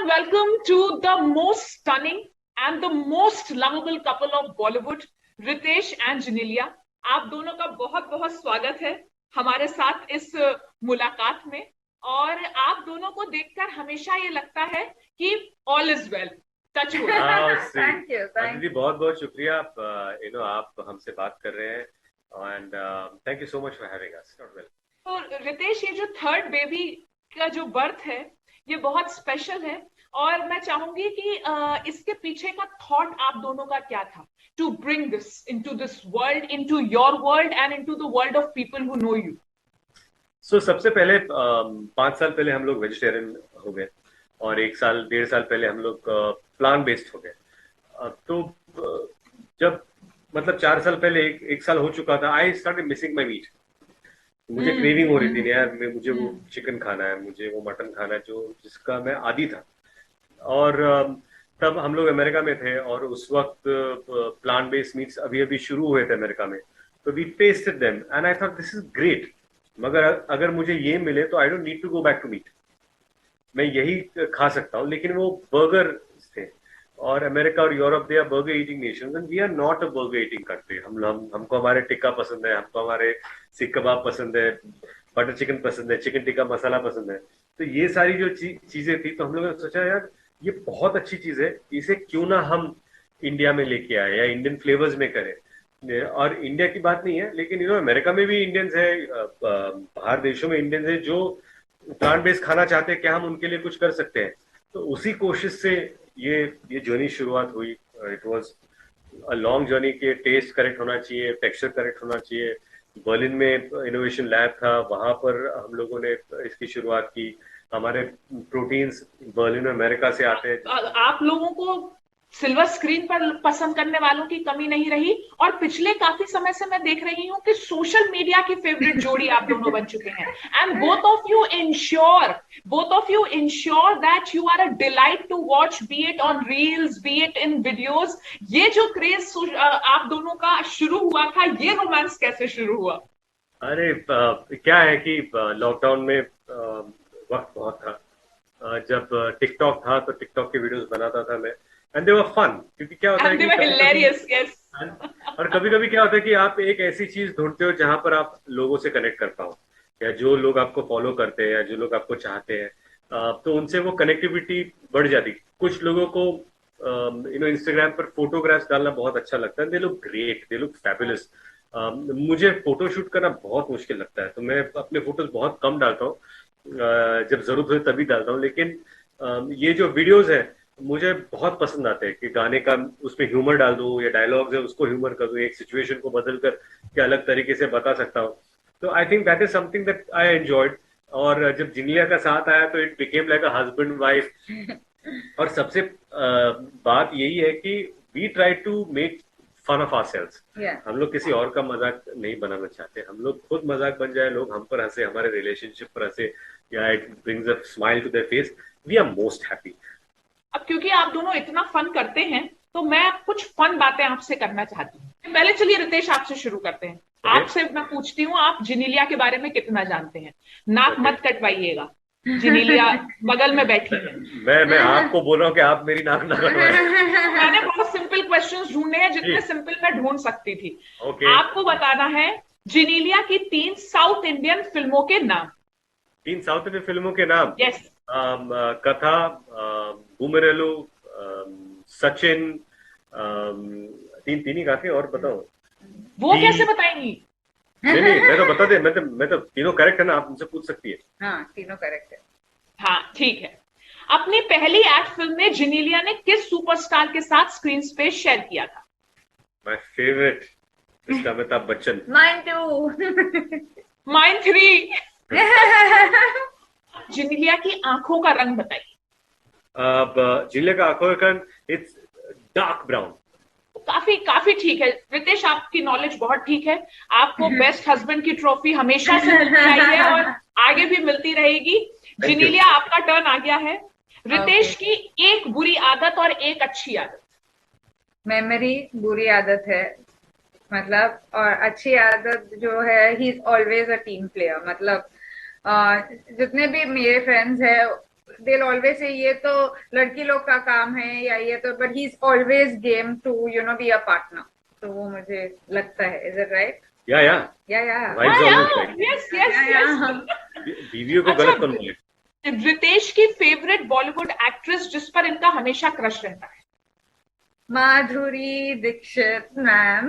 and welcome to the most stunning and the most lovable couple of Bollywood, Riteish and Genelia. आप दोनों का बहुत बहुत स्वागत है हमारे साथ इस मुलाकात में। और आप दोनों को देखकर हमेशा ये लगता है कि all is well. Touch wood. Thank you Aditi, बहुत बहुत शुक्रिया। आप आप हमसे बात कर रहे हैं and thank you so much for having us. Not well. तो रितेश, ये जो थर्ड बेबी का जो बर्थ है ये बहुत स्पेशल है। और मैं चाहूंगी कि इसके पीछे का थॉट आप दोनों का क्या था to bring this into this world, into your world and into the world of people who know you. सो सबसे पहले 5 साल पहले हम लोग वेजिटेरियन हो गए और 1 साल 1.5 साल पहले हम लोग प्लांट बेस्ड हो गए। तो जब मतलब 4 साल पहले एक साल हो चुका था, I started missing my meat. मुझे क्रेविंग हो रही थी यार, मुझे वो चिकन खाना है, मुझे वो मटन खाना है जो जिसका मैं आदी था। और तब हम लोग अमेरिका में थे और उस वक्त प्लांट बेस्ड मीट्स अभी अभी शुरू हुए थे अमेरिका में। तो we tested them and I thought this is great. मगर अगर मुझे ये मिले तो I don't need to go back to meat, मैं यही खा सकता हूँ। लेकिन वो बर्गर थे और अमेरिका और Europe, they are burger eating nations and we are not a burger eating country. हमको हमारे टिक्का पसंद है, हमको हमारे सीख कबाब पसंद है, बटर चिकन पसंद है, चिकन टिक्का मसाला पसंद है। तो ये सारी जो चीजें थी, तो हम लोगों ने सोचा यार ये बहुत अच्छी चीज है, इसे क्यों ना हम इंडिया में लेके आए या इंडियन फ्लेवर्स में करें। और इंडिया की बात नहीं है, लेकिन अमेरिका में भी इंडियंस है, बाहर देशों में इंडियंस है जो प्लांट बेस्ड खाना चाहते हैं, क्या हम उनके लिए कुछ कर सकते हैं। तो उसी कोशिश से ये जर्नी शुरुआत हुई। It was a long journey के टेस्ट करेक्ट होना चाहिए, टेक्सचर करेक्ट होना चाहिए। बर्लिन में इनोवेशन लैब था, वहां पर हम लोगों ने इसकी शुरुआत की। हमारे प्रोटीन्स बर्लिन में अमेरिका से आते हैं। आप लोगों को सिल्वर स्क्रीन पर पसंद करने वालों की कमी नहीं रही। और पिछले काफी समय से मैं देख रही हूँ कि सोशल मीडिया की फेवरेट जोड़ी आप दोनों बन चुके हैं। And both of you ensure that you are a delight to watch, be it on reels, be it in videos। ये जो क्रेज आप दोनों का शुरू हुआ था, ये रोमांस कैसे शुरू हुआ? अरे क्या है कि लॉकडाउन में वक्त बहुत था। जब टिकटॉक था तो टिकटॉक के वीडियोस बनाता था मैं, एंड दे वर फन। क्योंकि क्या होता है And they कि were कभी hilarious, yes। और कभी कभी क्या होता है कि आप एक ऐसी चीज ढूंढते हो जहां पर आप लोगों से कनेक्ट कर पाओ, या जो लोग आपको फॉलो करते हैं या जो लोग आपको चाहते हैं, तो उनसे वो कनेक्टिविटी बढ़ जाती। कुछ लोगों को इंस्टाग्राम पर फोटोग्राफ्स डालना बहुत अच्छा लगता है, they look great, they look fabulous. मुझे फोटो शूट करना बहुत मुश्किल लगता है, तो मैं अपने फोटोज बहुत कम डालता हूँ। जब जरूरत हो तभी डालता हूँ। लेकिन ये जो वीडियोस है मुझे बहुत पसंद आते हैं कि गाने का उसमें ह्यूमर डाल दूं या डायलॉग्स है उसको ह्यूमर कर दूं, एक सिचुएशन को बदल कर क्या अलग तरीके से बता सकता हूँ। तो I think that is something that I enjoyed. और जब जिनिया का साथ आया तो it became like a husband wife. और सबसे बात यही है कि we try to make fun of ourselves. हम लोग किसी और का मजाक नहीं बनाना चाहते, हम लोग खुद मजाक बन जाए, लोग हम पर हंसे, हमारे रिलेशनशिप पर हंसे, या it brings a smile to their face, we are most happy. अब क्योंकि आप दोनों इतना फन करते हैं तो मैं कुछ फन बातें आपसे करना चाहती हूँ। पहले चलिए रितेश, आपसे शुरू करते हैं। ओके आपसे मैं पूछती हूँ, आप जिनीलिया के बारे में कितना जानते हैं? नाक ओके। मत कटवाइएगा, जिनीलिया बगल में बैठी है। मैं आपको बोल रहा हूँ कि आप मेरी नाक ना कटवाएं। मैंने बहुत सिंपल क्वेश्चंस ढूंढे हैं, जी जितने सिंपल मैं ढूंढ सकती थी। ओके। आपको बताना है जिनीलिया की 3 साउथ इंडियन फिल्मों के नाम। 3 साउथ इंडियन फिल्मों के नाम। यस। कथा, बूमरेलू, सचिन। तीन तीन ही काफी, और बताओ। वो कैसे ढील। बताएंगी? नहीं नहीं, मैं तो बता दे, मैं तो तीनों करेक्ट है ना, आप मुझसे पूछ सकती है। हाँ, तीनों करेक्ट है। हाँ ठीक है। अपनी पहली एक्ट फिल्म में जिनीलिया ने किस सुपरस्टार के साथ स्क्रीन स्पेस शेयर किया था? My favourite mister Amitabh Bachchan. Mine too. Mine 3। Genelia की आंखों का रंग बताइए। अब जिले का आंखों का, इट्स डार्क ब्राउन। काफी काफी ठीक है रितेश, आपकी नॉलेज बहुत ठीक है। आपको बेस्ट हस्बैंड की ट्रॉफी हमेशा से मिलती आई है और आगे भी मिलती रहेगी। Thank you. जिनीलिया, आपका टर्न आ गया है। रितेश ओके। की एक बुरी आदत और एक अच्छी आदत। मेमोरी बुरी आदत है, मतलब, और अच्छी आदत जो है, he is always a team player. मतलब जितने भी मेरे फ्रेंड्स हैं, they'll always say ये तो लड़की लोग का काम है या ये तो, but he's always game to be a partner. तो वो मुझे लगता है, is it right? या Yeah. Vibes always right. Yes yes. बीवियों को गलत कौन बोले? रितेश की फेवरेट बॉलीवुड एक्ट्रेस जिस पर इनका हमेशा क्रश रहता है? माधुरी दीक्षित मैम।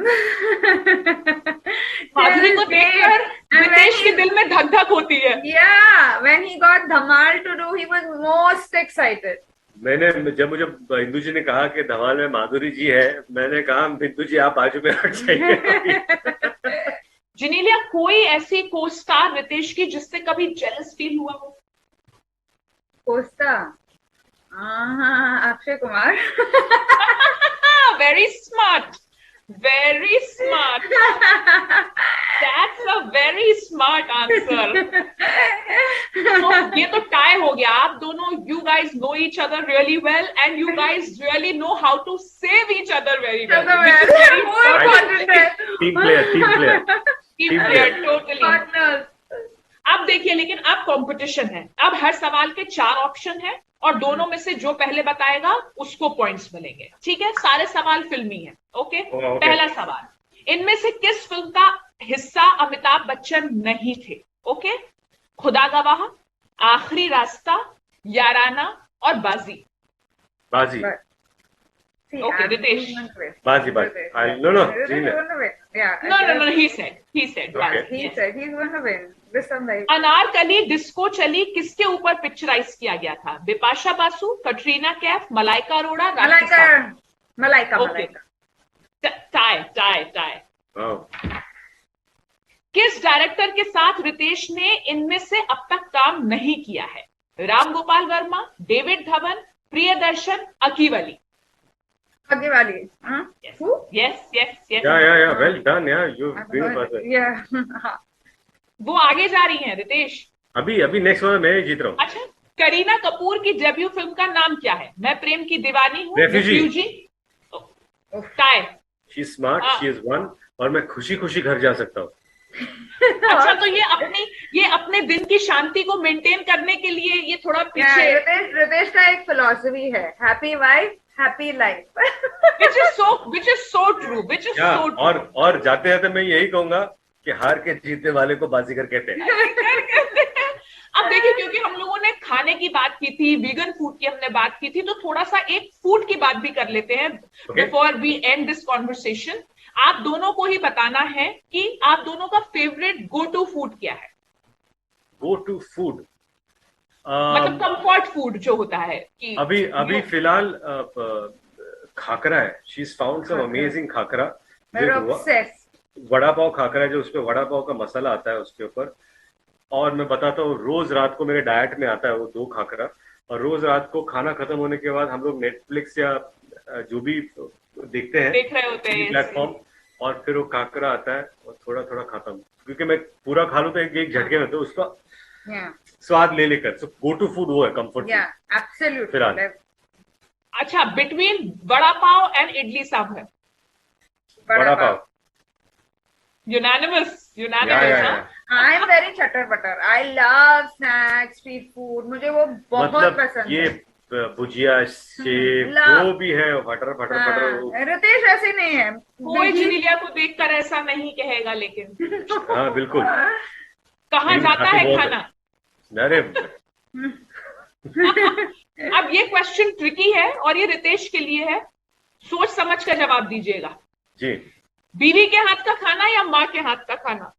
माधुरी को देखकर रितेश के दिल में धक धक होती है। Yeah, when he got Dhamaal to do, he was most excited. जब मुझे बिंदु जी ने कहा कि धमाल में माधुरी जी है, मैंने कहा बिंदु जी आप बाजू में हट जाइए। जिनेलिया, कोई ऐसी को स्टार रितेश की जिससे कभी जेलस फील हुआ हो? कोस्टा, Akshay Kumar. Very smart, very smart. That's a very smart answer. तो ये तो टाई हो गया। आप दोनों, you guys know each other really well and you guys really know how to save each other very well, which is very important. Team player totally. अब देखिए, लेकिन अब कंपटीशन है। अब हर सवाल के 4 ऑप्शन है और दोनों में से जो पहले बताएगा उसको पॉइंट्स मिलेंगे। ठीक है, सारे सवाल फिल्मी है। ओके, पहला सवाल, इनमें से किस फिल्म का हिस्सा अमिताभ बच्चन नहीं थे? ओके, खुदा गवाह, आखिरी रास्ता, याराना और बाजी। बाजी। Okay, Ritesh. Bazi. No. No, yeah. No. He said. Okay. He said he's going to win. This one, like. Anarkali disco चली किसके ऊपर पिक्चराइज किया गया था? बिपाशा बासु, कटरीना कैफ, मलाइका अरोड़ा, मलाइका। टाई। किस डायरेक्टर के साथ रितेश ने इनमें से अब तक काम नहीं किया है? राम गोपाल वर्मा, डेविड धवन, प्रियदर्शन, अकीवली। अकीवली। Yes. Yeah. Well done. Yeah, you been fast. Yeah. वो आगे जा रही हैं रितेश। अभी नेक्स्ट वाला मैं जीत रहा हूँ। अच्छा, करीना कपूर की डेब्यू फिल्म का नाम क्या है? मैं प्रेम की दीवानी हूँ, refugee. Tie. She is smart, she is one, और मैं खुशी घर जा सकता हूँ। अच्छा, तो ये अपने दिन की शांति को मेंटेन करने के लिए ये थोड़ा पीछे। रितेश का एक फिलॉसफी है, happy wife happy life. which is so true. और जाते जाते मैं यही कहूंगा कि हार के जीतने वाले को बाजीगर कहते हैं। अब देखिए, क्योंकि हम लोगों ने खाने की बात की थी, वीगन फूड की हमने बात की थी, तो थोड़ा सा एक फूड की बात भी कर लेते हैं before we end this conversation. आप दोनों को ही बताना है कि आप दोनों का फेवरेट गो टू फूड क्या है? गो टू फूड मतलब कंफर्ट फूड जो होता है कि अभी फिलहाल खाकरा है। She is found some amazing khakra, vada pav khakra, जो उसपे वड़ा पाव का मसाला आता है उसके ऊपर। और मैं बताता हूँ, रोज रात को मेरे डाइट में आता है वो 2 खाकरा, और रोज रात को खाना खत्म होने के बाद हम लोग नेटफ्लिक्स या जो भी देख रहे होते हैं प्लेटफॉर्म, और फिर वो खाकरा आता है और थोड़ा खाता हूँ, क्योंकि मैं पूरा खा लूँ तो एक झटके में, तो उसका स्वाद ले लेकर। सो गो टू फूड वो है, कंफर्ट एब्सोल्युटली फिलहाल। अच्छा, between vada pav and idli sambar? Vada pav. Unanimous. I am very chatter butter. I love snacks, street food. मुझे वो बहुत पसंद है। ये भुजिया, सेब, जो भी है फटर। रितेश ऐसे नहीं है, कोई जिनेलिया को देखकर ऐसा नहीं कहेगा, लेकिन हाँ बिल्कुल। कहाँ जाता है खाना? अरे अब ये क्वेश्चन ट्रिकी है और ये रितेश के लिए है, सोच समझ कर जवाब दीजिएगा जी। बीवी के हाथ का खाना या माँ के हाथ का खाना?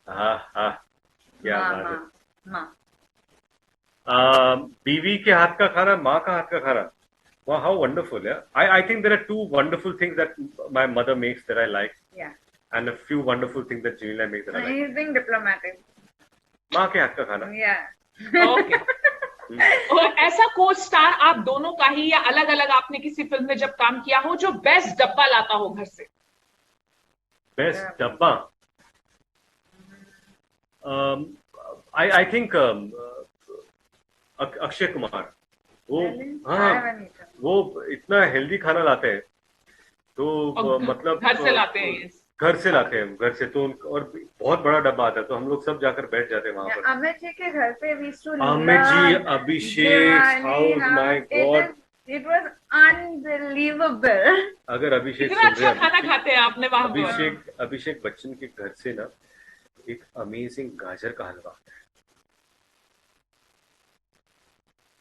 हाँ, क्या बात है। माँ। बीवी के हाथ का खाना, माँ का हाथ का खाना। Wow, how wonderful! Yeah, I think there are 2 wonderful things that my mother makes that I like. Yeah. And a few wonderful things that Jinelia makes that I like. He's being diplomatic. माँ के हाथ का खाना। Yeah. Okay. और ऐसा को star आप दोनों का ही या अलग अलग आपने किसी फिल्म में जब काम किया हो जो बेस्ट डब्बा लाता हो घर से? बेस्ट डब्बा, I think अक्षय कुमार। वो इतना हेल्दी खाना लाते हैं, तो मतलब घर से लाते हैं। घर से लाते हैं, घर से। तो और बहुत बड़ा डब्बा आता है, तो हम लोग सब जाकर बैठ जाते हैं वहां पर। अमित जी के घर पे Amit ji, Abhishek house, my god, it was unbelievable. अगर अभिषेक इतना अच्छा खाना खाते हैं आपने वहां पर। अभिषेक बच्चन के घर से ना एक अमेजिंग गाजर का हलवा,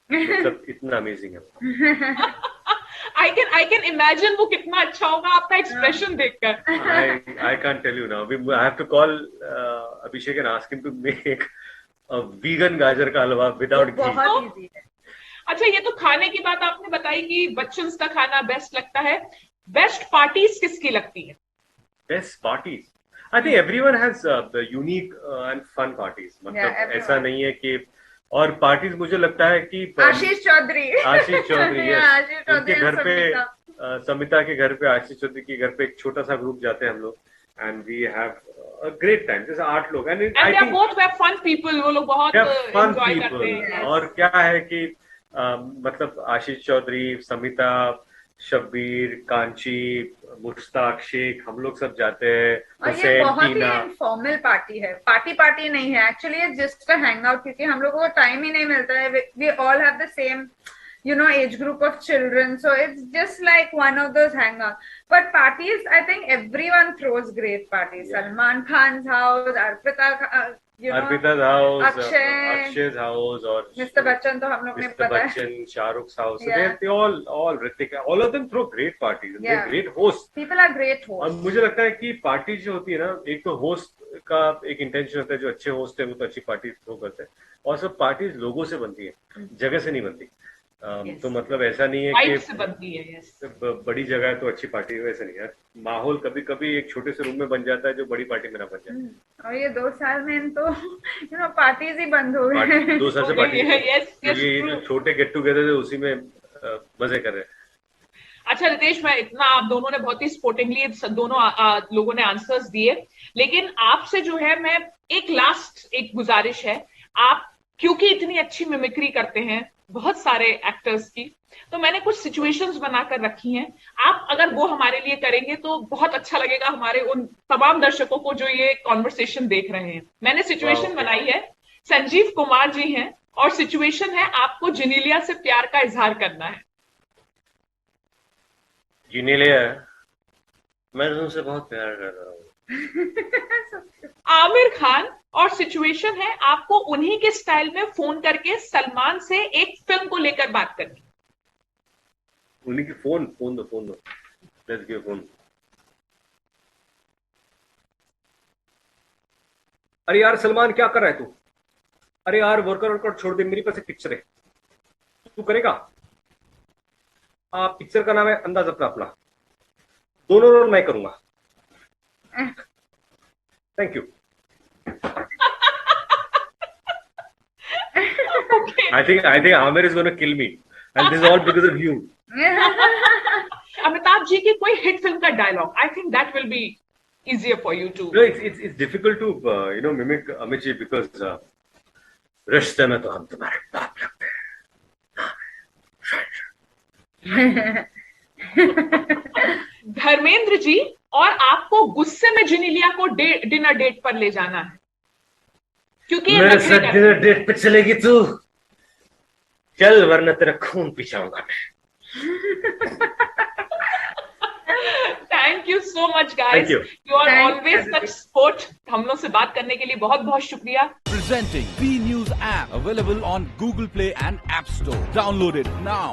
मतलब इतना अमेजिंग है। I can imagine वो कितना अच्छा होगा आपका एक्सप्रेशन देखकर। I can't tell you now. I have to call Abhishek and ask him to make a vegan गाजर का हलवा without ghee. बहुत इजी है। अच्छा, ये तो खाने की बात आपने बताई कि बच्चन का खाना बेस्ट लगता है। बेस्ट पार्टीज किसकी लगती है? Best parties. I think everyone has the unique and fun parties. मतलब ऐसा नहीं है कि, और पार्टीज मुझे लगता है कि आशीष चौधरी yes. उनके घर पे, समिता के घर पे, आशीष चौधरी के घर पे एक छोटा सा ग्रुप जाते हैं हम लोग, and we have a great time, जैसे 8 लोग, and I think both they fun people, वो लोग बहुत एंजॉय करते हैं। और क्या है कि मतलब आशीष चौधरी, समिता, शब्बीर, कांची, मुश्ताक शेख, हम लोग सब जाते हैं। और ये बहुत ही इनफॉर्मल पार्टी है, पार्टी नहीं है actually, just a hang out, क्योंकि हम लोगों को टाइम ही नहीं मिलता है। We all have the same age group of children, so it's just like one of those hangouts. But parties, I think everyone throws great parties. Yeah. Salman Khan's house, Arpita's house, Akshay's house, और Mr. Bachchan तो हम लोग ने पता है, Bachchan, Shahruk's house, yeah. They all Ritik, all of them throw great parties. Yeah. They're great hosts. People are great hosts. और मुझे लगता है कि पार्टी जो होती है ना, एक तो होस्ट का एक इंटेंशन होता है, जो अच्छे होस्ट है वो तो अच्छी पार्टी थ्रो करते हैं, और सब पार्टीज लोगों से बनती है, जगह से नहीं बनती। Yes. तो मतलब ऐसा नहीं है कि से बनती है, yes. बड़ी जगह है तो अच्छी पार्टी है, वैसे नहीं है। माहौल कभी कभी एक छोटे से रूम में बन जाता है जो बड़ी पार्टी में ना बन जाए। और ये 2 साल में तो पार्टीज ही बंद हो गए। 2 साल से पार्टी, ये जो छोटे गेट टुगेदर थे उसी में मजे कर रहे हैं। अच्छा रितेश, मैं इतना, आप दोनों ने बहुत ही स्पोर्टिंगली दोनों लोगों ने आंसर्स दिए, लेकिन आपसे जो है मैं एक गुजारिश है, आप क्योंकि इतनी अच्छी मिमिक्री करते हैं बहुत सारे एक्टर्स की, तो मैंने कुछ सिचुएशंस बनाकर रखी हैं। आप अगर वो हमारे लिए करेंगे तो बहुत अच्छा लगेगा हमारे उन तमाम दर्शकों को जो ये कॉन्वर्सेशन देख रहे हैं। मैंने सिचुएशन बनाई है, संजीव कुमार जी हैं और सिचुएशन है आपको जिनीलिया से प्यार का इजहार करना है। जिनीलिया, मैं तुमसे बहुत प्यार कर रहा हूँ। आमिर खान, और सिचुएशन है आपको उन्हीं के स्टाइल में फोन करके सलमान से एक फिल्म को लेकर बात करनी। उन्हीं की फोन दो लेट्स गिव फोन। अरे यार सलमान, क्या कर रहा है तू? अरे यार वर्कआउट छोड़ दे, मेरे पास एक पिक्चर है, तू करेगा? पिक्चर का नाम है अंदाज अपना अपना, दोनों रोल मैं करूंगा। Thank you. I think Amir is going to kill me, and this is all because of you. Amitabh ji की कोई हिट फिल्म का dialogue, I think that will be easier for you to. No, it's difficult to mimic Amit ji because रिश्ते में तो हम तुम्हारे बाप लगते हैं। धर्मेंद्र जी, और आपको गुस्से में जिनीलिया को डिनर डेट पर ले जाना है, क्योंकि मेरे साथ डिनर डेट पे चलेगी तू? चल, वरना तेरा खून पी जाऊंगा मैं। Thank you so much guys, you are always such support. हम लोग से बात करने के लिए बहुत बहुत शुक्रिया। Presenting B news app available on Google Play and App Store. Download it now.